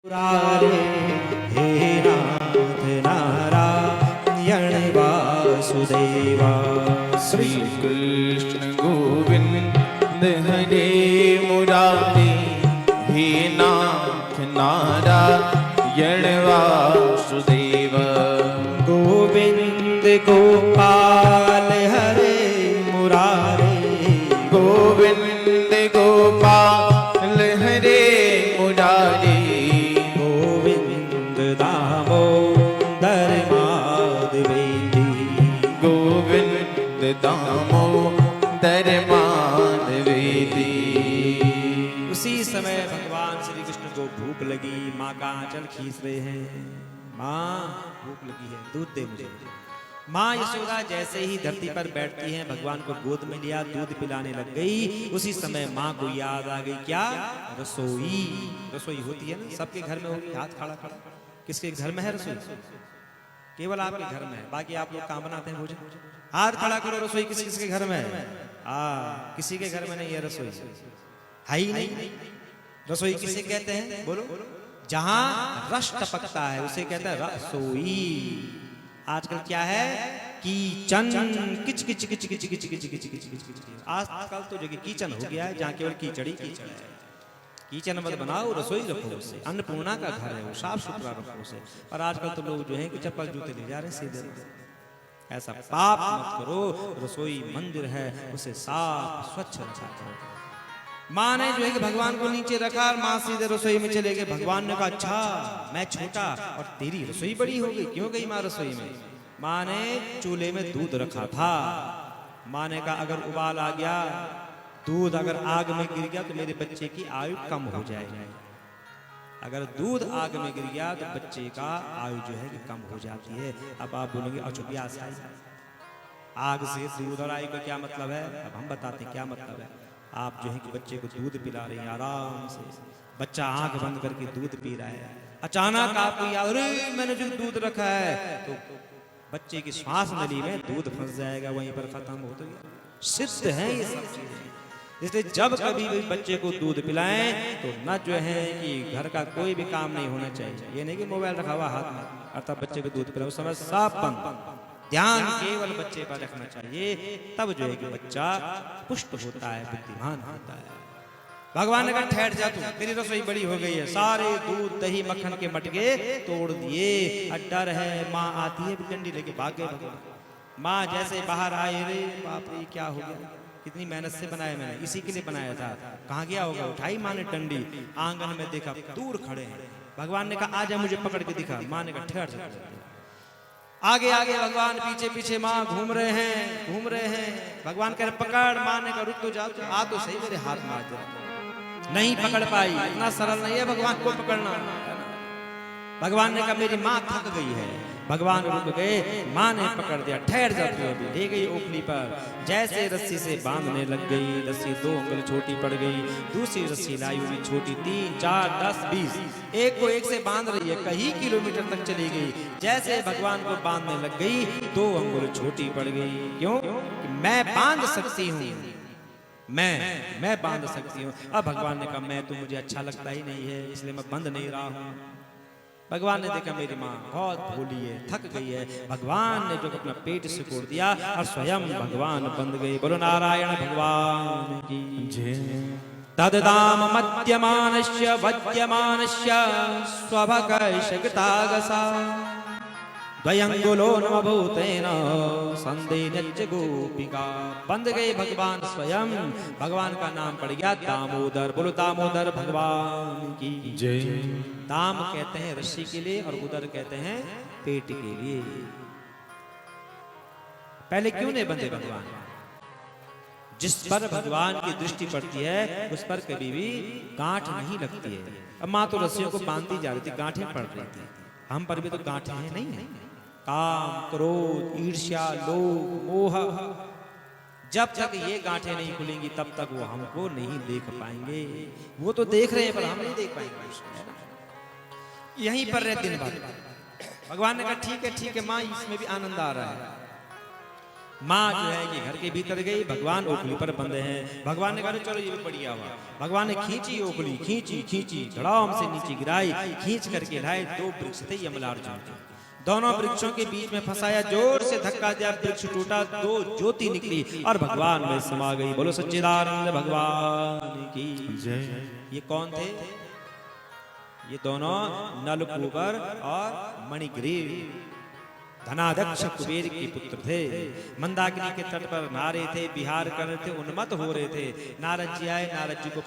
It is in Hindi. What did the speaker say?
मुरारे हे नाथ नारायण वासुदेवा। श्री कृष्ण गोविंद हरे मुरारे हे नाथ नारायण वासुदेव। गोविंद गोपाल हरे मुरारे गोविंद गोपाल हरे मुरारे। गोविंद दामोदर माधवेंद्र गोविंद दामोदर माधवेंद्र। उसी समय भगवान श्री कृष्ण को भूख लगी। माँ का आंचल खींच रहे हैं। माँ भूख लगी है, दूध दे मुझे। माँ यशोदा जैसे ही धरती पर बैठती हैं, भगवान को गोद में लिया, दूध पिलाने लग गई। उसी समय माँ को याद आ गई, क्या? रसोई। रसोई होती है ना, सबके घर में होगी। हाथ खड़ा खड़ा, किसके घर में है रसोई? केवल आपके घर में है, बाकी आप लोग काम बनाते हैं भोजन। हाथ खड़ा करो, रसोई किस किसके घर में है? किसी के घर में नहीं है रसोई, है ही नहीं। रसोई किसे कहते हैं बोलो? जहां रस टपकता है उसे कहते हैं रसोई। आजकल क्या है? किचन, किच किच किच किच किच किच किच किच किच। आजकल तो जगह किचन हो गया है जहाँ केवल कीचड़ी कीचड़ है। किचन मत बनाओ, रसोई रखो उसे। अन्नपूर्णा का घर है वो, साफ सुथरा रखो उसे। और आजकल तो लोग जो है कि चप्पल जूते ले जा रहे हैं सीधे। ऐसा पाप मत करो। रसोई मंदिर है, उसे साफ स्वच्छ रखा करो। माँ ने जो है कि भगवान को नीचे रखा और माँ सीधे रसोई में चले गए। भगवान ने कहा, अच्छा मैं छोटा और तेरी रसोई बड़ी हो गई, क्यों गई माँ रसोई में? माँ ने चूल्हे में दूध रखा था। माँ ने कहा, अगर उबाल आ गया, दूध अगर आग में गिर गया तो मेरे बच्चे की आयु कम हो जाएगी। अगर दूध आग में गिर गया तो बच्चे का आयु जो है कि कम हो जाती है। अब आप बोलेंगे, अचुपिया आग से दूध और आयु का क्या मतलब है? अब हम बताते हैं क्या मतलब है। आप जो है कि बच्चे को दूध पिला रही हैं आराम से, बच्चा आंख बंद करके दूध पी रहा है। अचानक आपको याद, अरे मैंने जो दूध रखा है, तो बच्चे की श्वास नली में दूध फंस जाएगा, वहीं पर खत्म हो। तो सिद्ध है ये सब चीजें। इसलिए जब कभी भी बच्चे को दूध पिलाएं तो न जो है कि घर का कोई भी काम नहीं होना चाहिए। ये नहीं कि मोबाइल रखा हुआ हाथ में अर्थात बच्चे को दूध पिलाओ, उस समय सब बंद। ध्यान केवल बच्चे पर रखना चाहिए, तब जो है कि बच्चा पुष्ट होता है, बुद्धिमान होता है। भगवान ने कहा, ठहर जा तू, तेरी रसोई बड़ी हो गई है। सारे दूध दही मक्खन के मटके तोड़ दिए। डर है, माँ आती है डंडी लेके, भागे भगवान। माँ जैसे बाहर आए, रे बाप रे क्या हो गया, कितनी मेहनत से बनाया मैंने, इसी के लिए बनाया था, कहाँ गया होगा? उठाई माँ ने डंडी, आंगन में देखा दूर खड़े हैं। भगवान ने कहा, आजा मुझे पकड़ के दिखा। माँ ने कहा, ठहर जा। आगे आगे भगवान, पीछे पीछे माँ घूम रहे हैं, घूम रहे हैं। भगवान कह रहे पकड़, माँ ने कहा रुक तो जाओ, आ तो सही मेरे हाथ में। आज नहीं पकड़ पाई, इतना सरल नहीं है भगवान को पकड़ना। भगवान ने कहा मेरी माँ थक गई है। भगवान रुक गए, माँ ने पकड़ दिया, ठहर जाती है। अभी ले गई ओखली पर, जैसे रस्सी से बांधने लग गई। रस्सी 2 अंगुल छोटी पड़ गई, दूसरी रस्सी लाई हुई छोटी, 3, 4, 10, 20, एक को एक से बांध रही है, कई किलोमीटर तक चली गई। जैसे भगवान को बांधने लग गई, 2 अंगुल छोटी पड़ गई। क्यों? कि मैं बांध सकती हूँ, मैं बांध सकती हूँ। अब भगवान ने कहा, मैं तो मुझे अच्छा लगता ही नहीं है, इसलिए मैं बंध नहीं रहा हूँ। भगवान ने देखा मेरी माँ बहुत भोली है, थक गई है। भगवान ने जो अपना पेट सिकोड़ दिया और स्वयं भगवान बंध गए। बोलो नारायण भगवान की जय। तददाम मध्यमानस्य वद्यमानस्य स्वभकशगतागसा द्वयंगुलो नमभूतेन संदेनच्च गोपिका। बंध गए भगवान स्वयं। भगवान का नाम पड़ गया दामोदर। बोलो दामोदर भगवान की जय। दाम कहते हैं रस्सी के लिए और उदर कहते हैं पेट के लिए। पहले क्यों नहीं बंधे भगवान? जिस पर भगवान की दृष्टि पड़ती है उस पर कभी भी गांठ नहीं लगती है। अब माँ तो रस्सियों को बांधती जा रही थी, गांठें पड़ रही थी। हम पर भी तो गांठें हैं, नहीं है? काम, क्रोध, ईर्ष्या, लोभ, मोह, जब तक ये गांठें नहीं खुलेंगी तब तक वो हमको नहीं देख पाएंगे। वो तो देख रहे हैं पर हम नहीं देख पाएंगे। यहीं पर रहे दिन भर। भगवान ने कहा ठीक है माँ, इसमें भी आनंद आ रहा है। माँ जो है कि घर के भीतर गई, भगवान ओखली पर बंधे हैं। भगवान ने कहा चलो ये भी बढ़िया हुआ। भगवान ने खींची ओखली, खींची खींची धड़ाम से नीचे गिराई, खींच करके लाए। 2 वृक्ष थे यमलार्जुन के, दोनों वृक्षों के बीच में फंसाया, जोर से धक्का दिया, वृक्ष टूटा, 2 ज्योति निकली और भगवान में समा गई। बोलो सच्चिदानंद भगवान की जय। ये कौन थे? ये दोनों नलकूबर और मणिग्रीव धनाध्यक्ष कुबेर के पुत्र थे। मंदाकिनी के तट पर नारे थे, विहार कर रहे थे, उन्मत्त हो रहे थे। नारद जी आए, नारद जी को